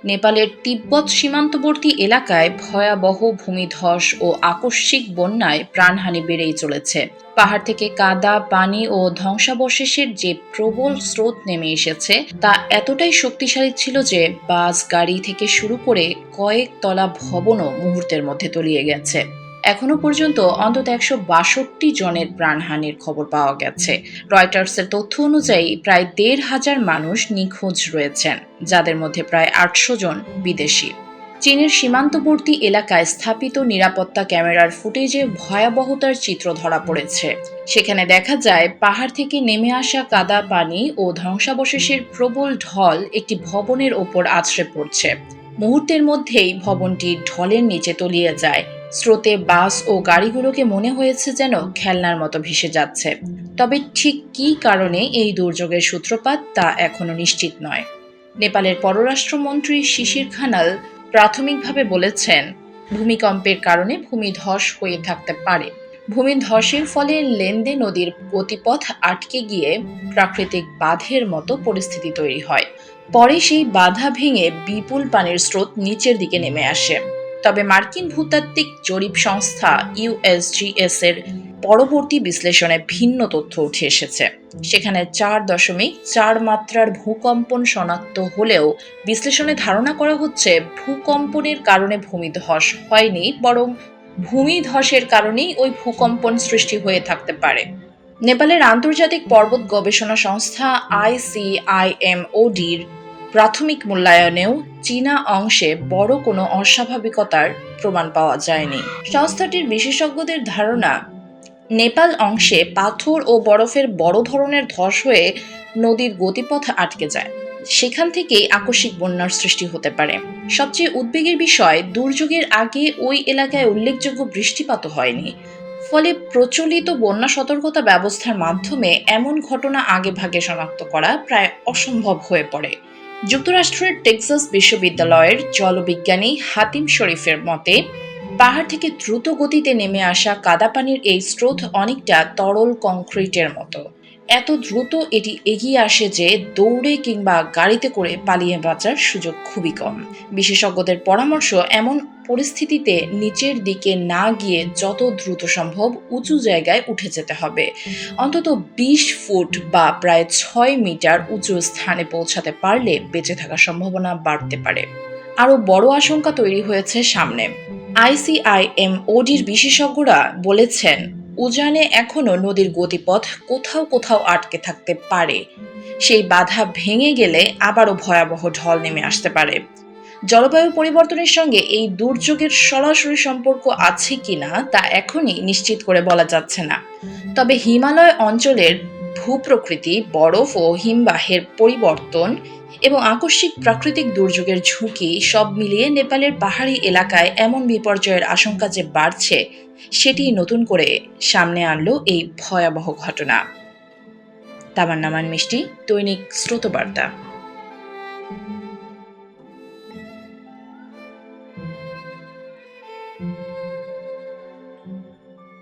নেপালের তিব্বত সীমান্তবর্তী এলাকায় ভয়াবহ ভূমিধস ও আকস্মিক বন্যায় প্রাণহানি বেড়েই চলেছে। পাহাড় থেকে কাদা, পানি ও ধ্বংসাবশেষের যে প্রবল স্রোত নেমে এসেছে তা এতটাই শক্তিশালী ছিল যে বাস, গাড়ি থেকে শুরু করে কয়েক তলা ভবনও মুহূর্তের মধ্যে তলিয়ে গেছে। এখনো পর্যন্ত অন্তত ১৬২ জনের প্রাণহানির খবর পাওয়া গেছে। রয়টার্সের তথ্য অনুযায়ী প্রায় ১,৫০০ মানুষ নিখোঁজ রয়েছেন, যাদের মধ্যে প্রায় ৮০০ জন বিদেশি। চীনের সীমান্তবর্তী এলাকায় স্থাপিত নিরাপত্তা ক্যামেরার ফুটেজে ভয়াবহতার চিত্র ধরা পড়েছে। সেখানে দেখা যায় পাহাড় থেকে নেমে আসা কাদা, পানি ও ধ্বংসাবশেষের প্রবল ঢল একটি ভবনের ওপর আছড়ে পড়ছে। মুহূর্তের মধ্যেই ভবনটি ঢলের নিচে তলিয়ে যায়। স্রোতে বাস ও গাড়িগুলোকে মনে হয়েছে যেন খেলনার মতো ভেসে যাচ্ছে। তবে ঠিক কী কারণে এই দুর্যোগের সূত্রপাত তা এখনো নিশ্চিত নয়। নেপালের পররাষ্ট্রমন্ত্রী শিশির খানাল প্রাথমিকভাবে বলেছেন, ভূমিকম্পের কারণে ভূমিধস হয়ে থাকতে পারে। ভূমিধসের ফলে লেন্দে নদীর গতিপথ আটকে গিয়ে প্রাকৃতিক বাঁধের মতো পরিস্থিতি তৈরি হয়। পরে সেই বাধা ভেঙে বিপুল পানির স্রোত নিচের দিকে নেমে আসে। তবে মার্কিন ভূতাত্ত্বিক জরিপ সংস্থা ইউএসজিএস এর পরবর্তী বিশ্লেষণে ভিন্ন তথ্য উঠে এসেছে। সেখানে ৪.৪ মাত্রার ভূকম্পন শনাক্ত হলেও বিশ্লেষণে ধারণা করা হচ্ছে ভূকম্পনের কারণে ভূমিধস হয়নি, বরং ভূমিধসের কারণেই ওই ভূকম্পন সৃষ্টি হয়ে থাকতে পারে। নেপালের আন্তর্জাতিক পর্বত গবেষণা সংস্থা আইসিআইএমওডির প্রাথমিক মূল্যায়নেও চীনা অংশে বড় কোনো অস্বাভাবিকতার প্রমাণ পাওয়া যায়নি। সংস্থাটির বিশেষজ্ঞদের ধারণা, নেপাল অংশে পাথর ও বরফের বড় ধরনের ধস হয়ে নদীর গতিপথ আটকে যায়। সেখান থেকেই আকস্মিক বন্যার সৃষ্টি হতে পারে। সবচেয়ে উদ্বেগের বিষয়, দুর্যোগের আগে ওই এলাকায় উল্লেখযোগ্য বৃষ্টিপাতও হয়নি। ফলে প্রচলিত বন্যা সতর্কতা ব্যবস্থার মাধ্যমে এমন ঘটনা আগেভাগে শনাক্ত করা প্রায় অসম্ভব হয়ে পড়ে। যুক্তরাষ্ট্রের টেক্সাস বিশ্ববিদ্যালয়ের জলবিজ্ঞানী হাতিম শরীফের মতে, পাহাড় থেকে দ্রুত গতিতে নেমে আসা কাদা পানির এই স্রোত অনেকটা তরল কংক্রিটের মতো। এত দ্রুত এটি এগিয়ে আসে যে দৌড়ে কিংবা গাড়িতে করে পালিয়ে বাঁচার সুযোগ খুবই কম। বিশেষজ্ঞদের পরামর্শ, এমন পরিস্থিতিতে নিচের দিকে না গিয়ে যত দ্রুত সম্ভব উঁচু জায়গায় উঠে যেতে হবে। অন্তত ২০ ফুট বা প্রায় ৬ মিটার উঁচু স্থানে পৌঁছাতে পারলে বেঁচে থাকার সম্ভাবনা বাড়তে পারে। আরও বড় আশঙ্কা তৈরি হয়েছে সামনে। আইসিআইএমওডির বিশেষজ্ঞরা বলেছেন, উজানে এখনও নদীর গতিপথ কোথাও কোথাও আটকে থাকতে পারে। সেই বাধা ভেঙে গেলে আবারও ভয়াবহ ঢল নেমে আসতে পারে। জলবায়ু পরিবর্তনের সঙ্গে এই দুর্যোগের সরাসরি সম্পর্ক আছে কিনা তা এখনই নিশ্চিত করে বলা যাচ্ছে না। তবে হিমালয় অঞ্চলের ভূপ্রকৃতি, বরফ ও হিমবাহের পরিবর্তন এবং আকস্মিক প্রাকৃতিক দুর্যোগের ঝুঁকি সব মিলিয়ে নেপালের পাহাড়ি এলাকায় এমন বিপর্যয়ের আশঙ্কা যে বাড়ছে, সেটি নতুন করে সামনে আনলো এই ভয়াবহ ঘটনা। তামান্না মিষ্টি, দৈনিক স্রোতবার্তা।